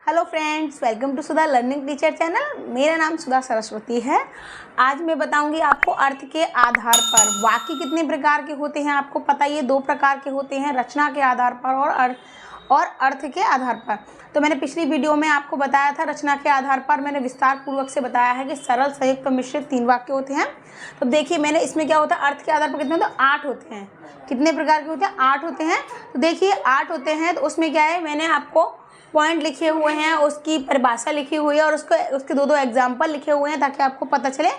Hello friends, welcome to Sudha learning teacher channel. मेरा नाम सुधा सरस्वती है। आज मैं बताऊंगी आपको अर्थ के आधार पर वाक्य कितने प्रकार के होते हैं। आपको पता ही है, दो प्रकार के होते हैं, रचना के आधार पर और अर्थ के आधार पर। तो मैंने पिछली वीडियो में आपको बताया था, रचना के आधार पर मैंने विस्तार पूर्वक से बताया है कि सरल, संयुक्त, मिश्रित 3 वाक्य होते हैं। तो देखिए मैंने इसमें क्या होता है, अर्थ के आधार पर कितने होते हैं, 8 होते हैं। कितने प्रकार के होते हैं, 8 होते हैं। तो देखिए 8 होते हैं, तो उसमें क्या है, मैंने आपको पॉइंट लिखे हुए हैं, उसकी परिभाषा लिखी हुई है और उसके दो एग्जाम्पल लिखे हुए हैं, ताकि आपको पता चले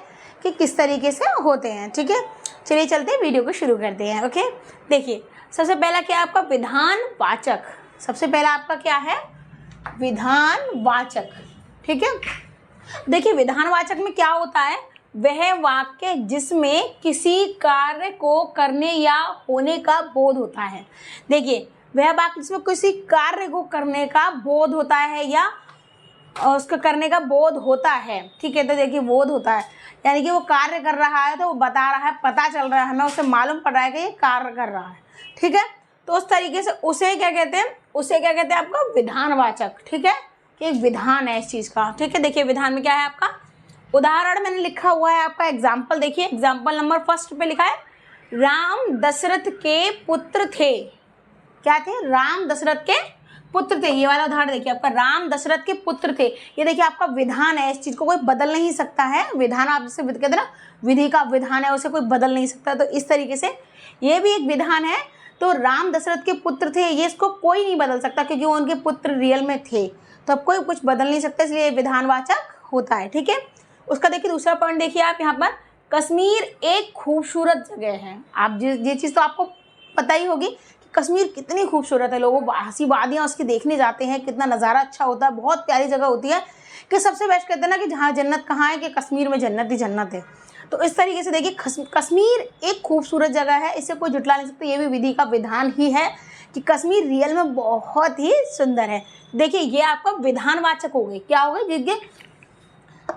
कि किस तरीके से होते हैं। ठीक है, चलिए चलते हैं, वीडियो को शुरू करते हैं। ओके, देखिए सबसे पहला क्या है आपका, विधानवाचक। सबसे पहला आपका क्या है, विधानवाचक। ठीक है, देखिए विधानवाचक में क्या होता है, वह वाक्य जिसमें किसी कार्य को करने या होने का बोध होता है। देखिए वह वाक्य जिसमें किसी कार्य को करने का बोध होता है या उसका करने का बोध होता है। ठीक है, तो देखिए बोध होता है यानी कि वो कार्य कर रहा है, तो वो बता रहा है, पता चल रहा है हमें, उसे मालूम पड़ रहा है कि ये कार्य कर रहा है। ठीक है, तो उस तरीके से उसे क्या कहते हैं, आपका विधानवाचक। ठीक है, कि एक विधान है इस चीज़ का। ठीक है, देखिए विधान में क्या है आपका, उदाहरण मैंने लिखा हुआ है आपका एग्जाम्पल। देखिए एग्जाम्पल नंबर 1 पे लिखा है, राम दशरथ के पुत्र थे। क्या थे, राम दशरथ के पुत्र थे। ये वाला उदाहरण देखिए आपका, राम दशरथ के पुत्र थे। ये देखिए आपका विधान है, इस चीज को कोई बदल नहीं सकता है। विधान आप जिसे कहते हैं ना, विधि का विधान है, उसे कोई बदल नहीं सकता। तो इस तरीके से ये भी एक विधान है। तो राम दशरथ के पुत्र थे, ये इसको कोई नहीं बदल सकता क्योंकि वो उनके पुत्र रियल में थे, तो अब कोई कुछ बदल नहीं सकता, इसलिए विधानवाचक होता है। ठीक है, उसका देखिए दूसरा पॉइंट देखिए आप यहाँ पर, कश्मीर एक खूबसूरत जगह है। आप ये चीज़ तो आपको पता ही होगी, कश्मीर कितनी खूबसूरत है। लोगों हंसी वादियाँ उसकी देखने जाते हैं, कितना नज़ारा अच्छा होता है, बहुत प्यारी जगह होती है। कि सबसे बेस्ट कहते हैं ना कि जहाँ जन्नत कहाँ है, कि कश्मीर में जन्नत ही जन्नत है। तो इस तरीके से देखिए कश्मीर एक खूबसूरत जगह है, इसे कोई जुटला नहीं सकता। ये भी विधि का विधान ही है कि कश्मीर रियल में बहुत ही सुंदर है। देखिए ये आपका विधानवाचक हो गए, क्या हो गए,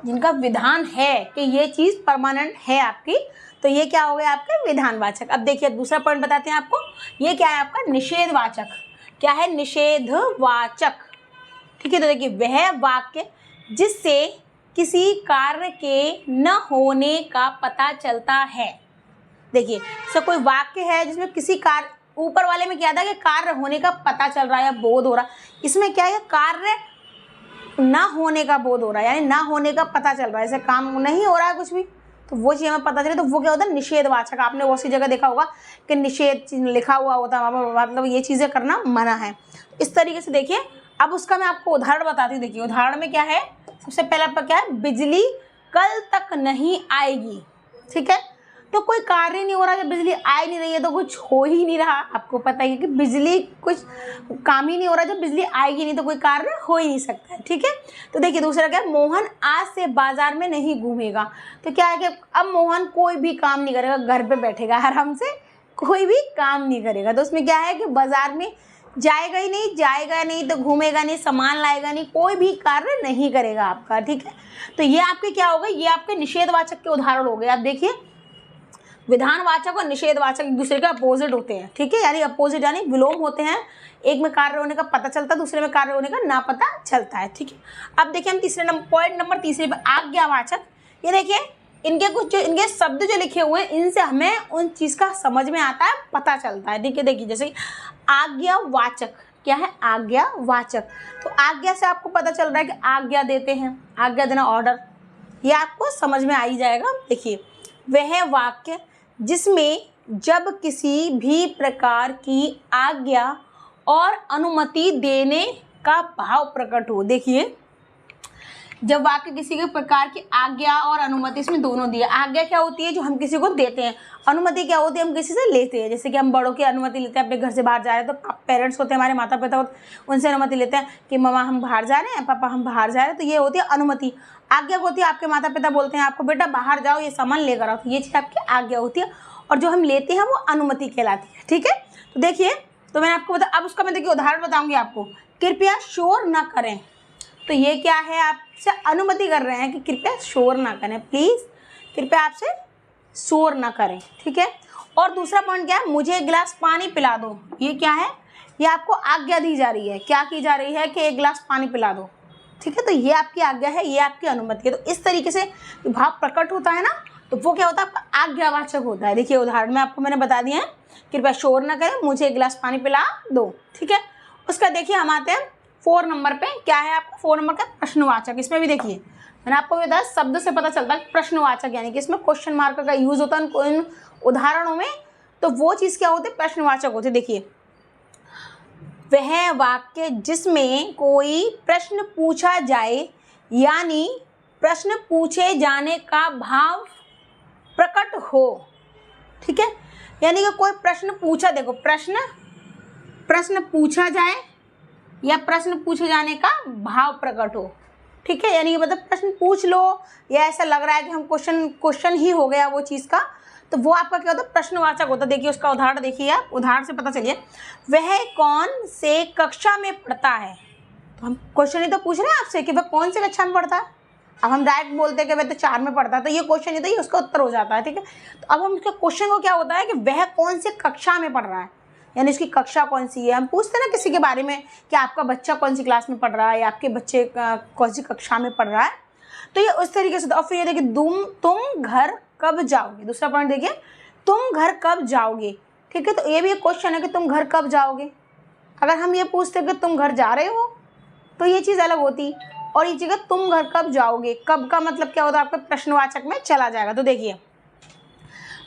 जिनका विधान है कि ये चीज़ परमानेंट है आपकी, तो ये क्या हो गया आपके विधानवाचक। अब देखिए दूसरा पॉइंट बताते हैं आपको, ये क्या है आपका, निषेधवाचक। क्या है, निषेधवाचक। ठीक है, तो देखिए वह वाक्य जिससे किसी कार्य के न होने का पता चलता है। देखिए सब कोई वाक्य है जिसमें किसी कार्य, ऊपर वाले में क्या था कि कार्य होने का पता चल रहा है या बोध हो रहा, इसमें क्या है, कार्य ना होने का बोध हो रहा है, यानी ना होने का पता चल रहा है, ऐसे काम नहीं हो रहा है कुछ भी, तो वो चीज़ हमें पता चले, तो वो क्या होता है, निषेधवाचक। आपने वो सी जगह देखा होगा कि निषेध लिखा हुआ होता है, मतलब ये चीज़ें करना मना है। इस तरीके से देखिए, अब उसका मैं आपको उदाहरण बताती हूँ। देखिए उदाहरण में क्या है, सबसे पहला आपका क्या है, बिजली कल तक नहीं आएगी। ठीक है, तो कोई कार्य नहीं हो रहा, जब बिजली आ ही नहीं रही है तो कुछ हो ही नहीं रहा। आपको पता ही है कि बिजली कुछ काम ही नहीं हो रहा, जब बिजली आएगी नहीं तो कोई कार्य हो ही नहीं सकता है। ठीक है, तो देखिए दूसरा क्या है, मोहन आज से बाजार में नहीं घूमेगा। तो क्या है कि अब मोहन कोई भी काम नहीं करेगा, घर पे बैठेगा आराम से, कोई भी काम नहीं करेगा। तो उसमें क्या है कि बाजार में जाएगा ही नहीं, जाएगा नहीं तो घूमेगा नहीं, सामान लाएगा नहीं, कोई भी कार्य नहीं करेगा आपका। ठीक है, तो ये आपके क्या हो गए, ये आपके निषेधवाचक के उदाहरण हो गए। आप देखिए विधानवाचक और निषेधवाचक एक दूसरे के अपोजिट होते हैं। ठीक है, यानी अपोजिट यानी विलोम होते हैं। एक में कार्य होने का पता चलता है, दूसरे में कार्य होने का ना पता चलता है। ठीक है, अब देखिए हम तीसरे पॉइंट नंबर तीसरे पे, आज्ञावाचक। ये देखिए इनके कुछ इनके शब्द जो लिखे हुए हैं, इनसे हमें उन चीज़ का समझ में आता है, पता चलता है। ठीक है, देखिए जैसे आज्ञावाचक, क्या है, आज्ञावाचक। तो आज्ञा से आपको पता चल रहा है कि आज्ञा देते हैं, आज्ञा देना, ऑर्डर, ये आपको समझ में आ ही जाएगा। देखिए वह वाक्य जिसमें जब किसी भी प्रकार की आज्ञा और अनुमति देने का भाव प्रकट हो। देखिए जब वाक्य किसी के प्रकार की आज्ञा और अनुमति, इसमें दोनों दिया। आज्ञा क्या होती है, जो हम किसी को देते हैं, अनुमति क्या होती है, हम किसी से लेते हैं। जैसे कि हम बड़ों की अनुमति लेते हैं, अपने घर से बाहर जा रहे हैं, तो पेरेंट्स होते हैं हमारे, माता पिता होते हैं, उनसे अनुमति लेते हैं कि मम्मा हम बाहर जा रहे हैं, पापा हम बाहर जा रहे हैं, तो ये होती है अनुमति। आज्ञा होती है, आपके माता पिता बोलते हैं आपको, बेटा बाहर जाओ, ये सामान लेकर आओ, तो ये चीज़ आपकी आज्ञा होती है, और जो हम लेते हैं वो अनुमति कहलाती है। ठीक है, तो देखिए, तो मैंने आपको अब उसका मैं देखिए उदाहरण बताऊंगी आपको, कृपया शोर न करें। तो ये क्या है, आपसे अनुमति कर रहे हैं कि कृपया शोर ना करें, प्लीज़ कृपया आपसे शोर ना करें। ठीक है, और दूसरा पॉइंट क्या है, मुझे एक गिलास पानी पिला दो। ये क्या है, ये आपको आज्ञा दी जा रही है, क्या की जा रही है कि एक गिलास पानी पिला दो। ठीक है। तो ये आपकी आज्ञा है, ये आपकी अनुमति है। तो इस तरीके से भाव प्रकट होता है ना, तो वो क्या होता है, आपका आज्ञावाचक होता है। देखिए उदाहरण में आपको मैंने बता दिया है, कृपया शोर न करें, मुझे एक गिलास पानी पिला दो। ठीक है। उसका देखिए हम आते हैं 4 नंबर पे। क्या है आपका 4 नंबर का, प्रश्नवाचक। इसमें भी देखिए मैंने आपको बताया शब्द से पता चलता है प्रश्नवाचक, यानी कि इसमें क्वेश्चन मार्क का यूज होता है इन उदाहरणों में। तो वो चीज क्या होती है, प्रश्नवाचक होती है। देखिए वह वाक्य जिसमें कोई प्रश्न पूछा जाए, यानी प्रश्न पूछे जाने का भाव प्रकट हो। ठीक है। यानी कि कोई प्रश्न पूछा, देखो प्रश्न पूछा जाए या प्रश्न पूछे जाने का भाव प्रकट हो। ठीक है। यानी कि मतलब प्रश्न पूछ लो या ऐसा लग रहा है कि हम क्वेश्चन ही हो गया वो चीज़ का, तो वो आपका क्या होता है, प्रश्नवाचक होता है। देखिए उसका उदाहरण देखिए आप, उदाहरण से पता चलिए वह कौन से कक्षा में पढ़ता है। तो हम क्वेश्चन ही तो पूछ रहे हैं आपसे कि वह कौन से कक्षा में पढ़ता है। अब हम डायरेक्ट बोलते हैं कि वह तो 4 में पढ़ता है, तो ये क्वेश्चन ही तो ये उसका उत्तर हो जाता है। ठीक है। तो अब हम उसके क्वेश्चन को क्या होता है कि वह कौन से कक्षा में पढ़ रहा है, यानी उसकी कक्षा कौन सी है। हम पूछते हैं ना किसी के बारे में कि आपका बच्चा कौन सी क्लास में पढ़ रहा है या आपके बच्चे कौन सी कक्षा में पढ़ रहा है। तो ये उस तरीके से। और फिर ये देखिए तुम घर कब जाओगे। दूसरा पॉइंट देखिए, तुम घर कब जाओगे। ठीक है। तो ये भी एक क्वेश्चन है कि तुम घर कब जाओगे। अगर हम ये पूछते कि तुम घर जा रहे हो तो ये चीज़ अलग होती, और ये चीज़ तुम घर कब जाओगे, कब का मतलब क्या होता है, आपका प्रश्नवाचक में चला जाएगा। तो देखिए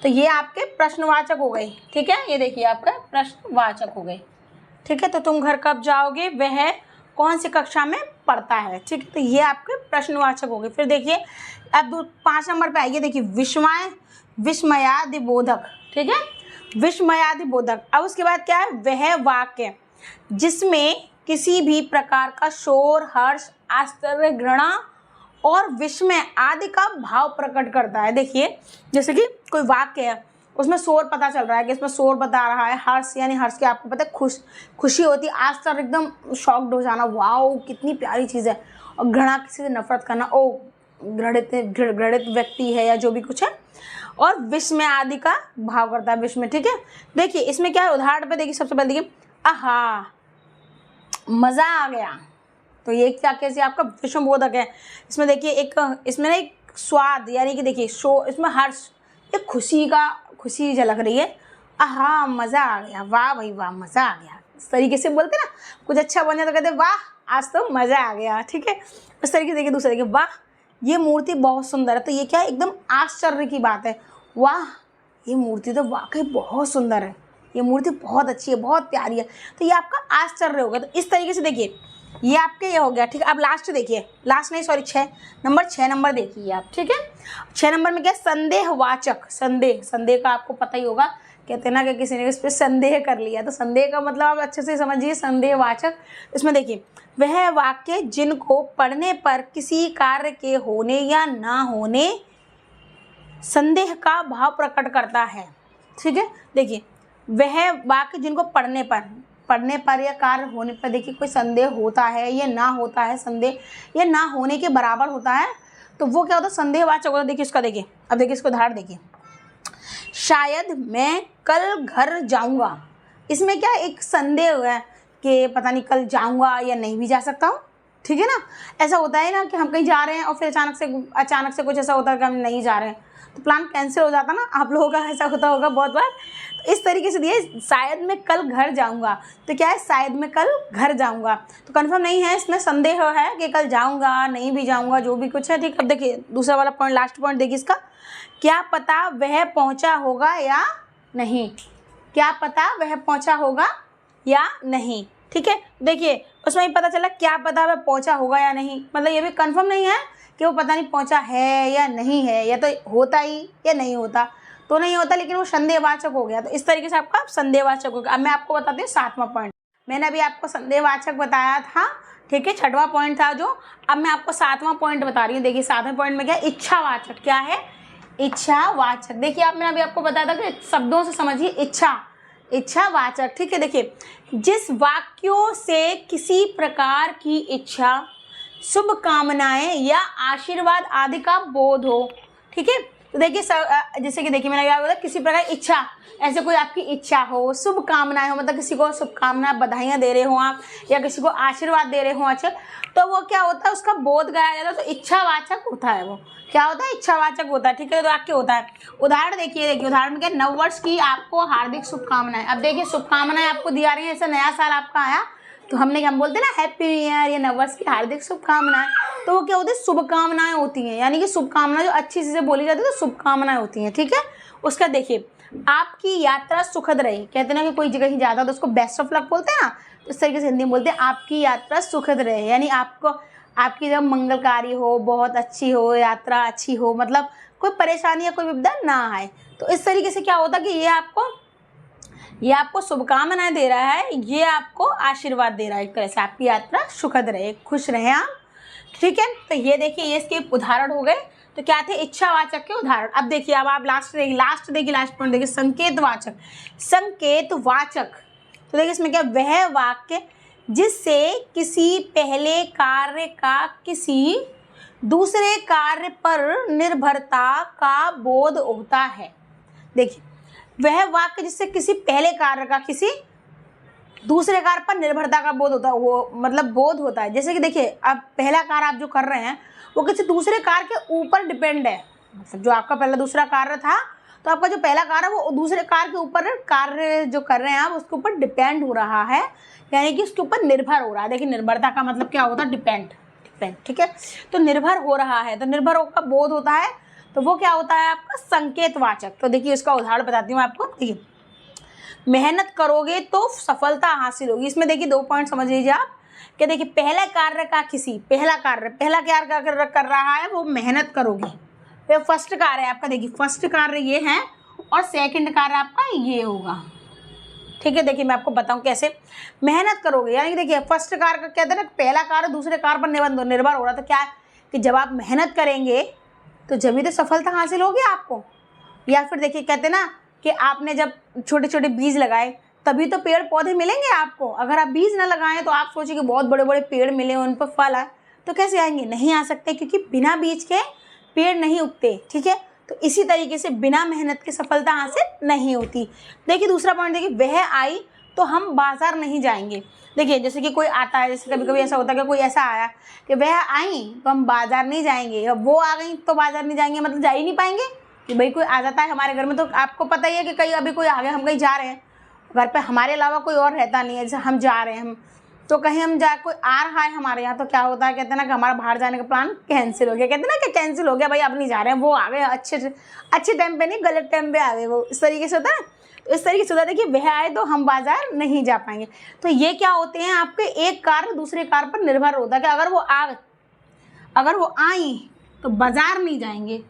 तो ये आपके प्रश्नवाचक हो गए। ठीक है। ये देखिए आपका प्रश्नवाचक हो गए। ठीक है। तो तुम घर कब जाओगे, वह कौन सी कक्षा में पढ़ता है। ठीक है। तो ये आपके प्रश्नवाचक हो गए। फिर देखिए अब 5 नंबर पे आइए। देखिए विस्मयादिबोधक। ठीक है। विस्मयादिबोधक। अब उसके बाद क्या है, वह वाक्य जिसमें किसी भी प्रकार का शोर, हर्ष, आश्चर्य, घृणा और विस्मय आदि का भाव प्रकट करता है। देखिए जैसे कि कोई वाक्य है, उसमें शोर पता चल रहा है कि इसमें शोर बता रहा है, हर्ष यानी हर्ष के आपको पता है खुशी होती है, आश्चर्य एकदम शॉक्ड हो जाना, वाओ कितनी प्यारी चीज़ है, और घृणा किसी से नफरत करना, ओ घृणित व्यक्ति है या जो भी कुछ है, और विस्मय आदि का भाव करता है, विस्मय। ठीक है। देखिए इसमें क्या है, उदाहरण पे देखिए सबसे पहले देखिए आहा मज़ा आ गया। तो ये क्या कैसे आपका विस्मयबोधक है। इसमें देखिए इसमें ना एक स्वाद, यानी कि देखिए इसमें हर्ष, एक खुशी झलक रही है। आहा मज़ा आ गया, वाह भाई वाह मज़ा आ गया। इस तरीके से बोलते ना, कुछ अच्छा बन जाए तो कहते वाह आज तो मज़ा आ गया। ठीक है। इस तरीके से देखिए दूसरे देखिए वाह ये मूर्ति बहुत सुंदर है। तो ये क्या है, एकदम आश्चर्य की बात है, वाह ये मूर्ति तो वाकई बहुत सुंदर है, ये मूर्ति बहुत अच्छी है, बहुत प्यारी है। तो ये आपका आश्चर्य होगा। तो इस तरीके से देखिए ये आपके ये हो गया। ठीक है। अब लास्ट देखिए, लास्ट नहीं सॉरी 6 नंबर देखिए आप। ठीक है। 6 नंबर में क्या, संदेहवाचक। संदेह का आपको पता ही होगा, कहते हैं ना कि किसी ने इस पर संदेह कर लिया, तो संदेह का मतलब आप अच्छे से समझिए, संदेहवाचक। इसमें देखिए वह वाक्य जिनको पढ़ने पर किसी कार्य के होने या ना होने संदेह का भाव प्रकट करता है। ठीक है। देखिए वह वाक्य जिनको पढ़ने पर या कार्य होने पर देखिए कोई संदेह होता है या ना होता है, संदेह या ना होने के बराबर होता है, तो वो क्या होता है, संदेहवाचक होता है। देखिए इसका देखिए, अब देखिए इसको उदाहरण देखिए, शायद मैं कल घर जाऊंगा। इसमें क्या एक संदेह है कि पता नहीं कल जाऊंगा या नहीं भी जा सकता हूँ। ठीक है ना। ऐसा होता है ना कि हम कहीं जा रहे हैं और फिर अचानक से कुछ ऐसा होता है कि हम नहीं जा रहे हैं, तो प्लान कैंसिल हो जाता ना। आप लोगों का ऐसा होता होगा बहुत बार। तो इस तरीके से दिए शायद मैं कल घर जाऊंगा, तो क्या है शायद मैं कल घर जाऊंगा, तो कंफर्म नहीं है, इसमें संदेह है कि कल जाऊंगा नहीं भी जाऊंगा जो भी कुछ है। ठीक। अब देखिए दूसरा वाला पॉइंट, लास्ट पॉइंट देखिए इसका, क्या पता वह पहुंचा होगा या नहीं। क्या पता वह पहुंचा होगा या नहीं। ठीक है। देखिए उसमें ही पता चला क्या पता वह पहुंचा होगा या नहीं, मतलब ये भी कंफर्म नहीं है कि वो पता नहीं पहुंचा है या नहीं है, या तो होता ही या नहीं होता, तो नहीं होता लेकिन वो संदेहवाचक हो गया। तो इस तरीके से आपका संदेहवाचक हो गया। अब मैं आपको बताती हूँ 7वां पॉइंट। मैंने अभी आपको संदेहवाचक बताया था। ठीक है। 6वां पॉइंट था जो, अब मैं आपको 7वां पॉइंट बता रही हूँ। देखिए 7वें पॉइंट में क्या है, इच्छावाचक। क्या है, इच्छावाचक। देखिए मैंने अभी आपको बताया था कि शब्दों से समझिए इच्छावाचक। ठीक है। देखिए जिस वाक्यों से किसी प्रकार की इच्छा, शुभ कामनाएं या आशीर्वाद आदि का बोध हो। ठीक है। तो देखिए जैसे कि देखिए मैंने क्या बोला, किसी प्रकार इच्छा, ऐसे कोई आपकी इच्छा हो, शुभकामनाएं हो, मतलब किसी को शुभकामनाएं बधाइयाँ दे रहे हो आप, या किसी को आशीर्वाद दे रहे हो, अच्छा तो वो क्या होता है, उसका बोध गाया जाता है, तो इच्छावाचक होता है। वो क्या होता है, इच्छावाचक होता है। ठीक है, तो वाक्य होता है। उदाहरण देखिए उदाहरण में क्या, नववर्ष की आपको हार्दिक शुभकामनाएं। अब देखिए शुभकामनाएं आपको दी जा रही है, ऐसा नया साल आपका आया तो हम बोलते हैं ना हैप्पी न्यू ईयर या नववर्ष की हार्दिक शुभकामनाएं। तो वो क्या होती है, शुभकामनाएं होती हैं, यानी कि शुभकामनाएं जो अच्छी चीजें बोली जाती है तो शुभकामनाएं होती हैं। ठीक है, उसका देखिए, आपकी यात्रा सुखद रहे। कहते हैं ना कि कोई जगह ही जाता है तो उसको बेस्ट ऑफ लक बोलते हैं ना, तो इस तरीके से हिंदी में बोलते हैं आपकी यात्रा सुखद रहे, यानी आपको आपकी जब मंगलकारी हो, बहुत अच्छी हो, यात्रा अच्छी हो, मतलब कोई परेशानी या कोई विपदा ना आए। तो इस तरीके से क्या होता है कि ये आपको शुभकामनाएं दे रहा है, ये आपको आशीर्वाद दे रहा है, एक तरह से आपकी यात्रा सुखद रहे, खुश रहे आप। ठीक है, तो ये देखिए ये इसके उदाहरण हो गए। तो क्या थे, इच्छावाचक के उदाहरण। अब देखिए, अब आप लास्ट पॉइंट देखिए, संकेतवाचक। संकेतवाचक तो देखिए इसमें क्या, वह वाक्य जिससे किसी पहले कार्य का किसी दूसरे कार्य पर निर्भरता का बोध होता है। देखिए, वह वाक्य जिससे किसी पहले कार्य का किसी दूसरे कार्य पर निर्भरता का बोध होता है, वो मतलब बोध होता है। जैसे कि देखिए, अब पहला कार्य आप जो कर रहे हैं वो किसी दूसरे कार्य के ऊपर डिपेंड है। मतलब जो आपका पहला दूसरा कार्य था, तो आपका जो पहला कार्य वो दूसरे कार्य के ऊपर, कार्य जो कर रहे हैं आप उसके ऊपर डिपेंड हो रहा है, यानी कि उसके ऊपर निर्भर हो रहा है। देखिए, निर्भरता का मतलब क्या होता है, डिपेंड। ठीक है, तो निर्भर हो रहा है, तो निर्भर का बोध होता है, तो वो क्या होता है आपका संकेतवाचक। तो देखिए इसका उदाहरण बताती हूँ आपको। देखिए, मेहनत करोगे तो सफलता हासिल होगी। इसमें देखिए 2 पॉइंट समझ लीजिए आप कि देखिए, पहला कार्य का किसी पहला कार्य कर रहा है, वो मेहनत करोगे, तो फर्स्ट कार्य है आपका। देखिए फर्स्ट कार्य ये है और सेकंड कार्य आपका ये होगा। ठीक है, देखिए मैं आपको बताऊं कैसे। मेहनत करोगे यानी कि देखिए फर्स्ट कार्य का कहते हैं ना, पहला कार्य दूसरे कार्य पर निर्भर हो रहा, तो क्या है कि जब आप मेहनत करेंगे तो जब ही तो सफलता हासिल होगी आपको। या फिर देखिए कहते हैं ना कि आपने जब छोटे छोटे बीज लगाए तभी तो पेड़ पौधे मिलेंगे आपको। अगर आप बीज ना लगाएं तो आप सोचिए कि बहुत बड़े बड़े पेड़ मिले, उन पर फल आए, तो कैसे आएंगे, नहीं आ सकते, क्योंकि बिना बीज के पेड़ नहीं उगते। ठीक है, तो इसी तरीके से बिना मेहनत के सफलता हासिल नहीं होती। देखिए दूसरा पॉइंट, देखिए वह आई तो हम बाजार नहीं जाएंगे। देखिए जैसे कि कोई आता है, जैसे कभी कभी ऐसा होता है कि कोई ऐसा आया कि वह आई तो हम बाजार नहीं जाएंगे, अब वो आ गई तो बाजार नहीं जाएंगे, मतलब जा ही नहीं पाएंगे। कि भाई कोई आ जाता है हमारे घर में, तो आपको पता ही है कि कहीं अभी कोई आ गया, हम कहीं जा रहे हैं, घर पे हमारे अलावा कोई और रहता नहीं है, जैसे हम जा रहे हैं, हम तो कहीं हम जा, कोई आ रहा है हमारे यहाँ, तो क्या होता है, कहते हैं ना कि हमारा बाहर जाने का प्लान कैंसिल हो गया। कहते हैं ना कि कैंसिल हो गया, भाई अब नहीं जा रहे हैं, वो आ गए अच्छे टाइम पे नहीं, गलत टाइम पे आ गए, वो इस तरीके से होता है। तो इस तरीके से होता है, देखिए वह आए तो हम बाजार नहीं जा पाएंगे। तो ये क्या होते हैं, आपके एक कार्य दूसरे कार्य पर निर्भर होता है कि अगर वो आई तो बाजार नहीं जाएंगे।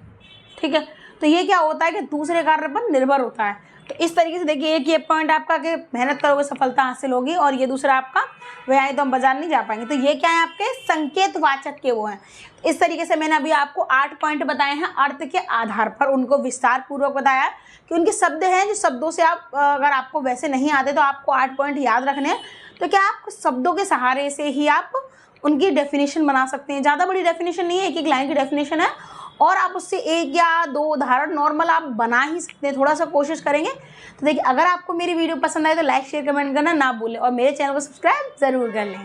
ठीक है, तो ये क्या होता है कि दूसरे कार्य पर निर्भर होता है। तो इस तरीके से देखिए, एक ये पॉइंट आपका कि मेहनत करोगे सफलता हासिल होगी, और ये दूसरा आपका वह आए तो हम बाजार नहीं जा पाएंगे। तो ये क्या है, आपके संकेतवाचक के वो हैं। इस तरीके से मैंने अभी आपको 8 पॉइंट बताए हैं, अर्थ के आधार पर उनको विस्तार पूर्वक बताया कि उनके शब्द हैं, जो शब्दों से आप, अगर आपको वैसे नहीं आते तो आपको 8 पॉइंट याद रखने हैं। तो क्या आप शब्दों के सहारे से ही आप उनकी डेफिनेशन बना सकते हैं। ज़्यादा बड़ी डेफिनेशन नहीं है, एक लाइन की डेफिनेशन है, और आप उससे 1 या 2 उदाहरण नॉर्मल आप बना ही सकते हैं, थोड़ा सा कोशिश करेंगे। तो देखिए, अगर आपको मेरी वीडियो पसंद आए तो लाइक शेयर कमेंट करना ना भूलें, और मेरे चैनल को सब्सक्राइब ज़रूर कर लें।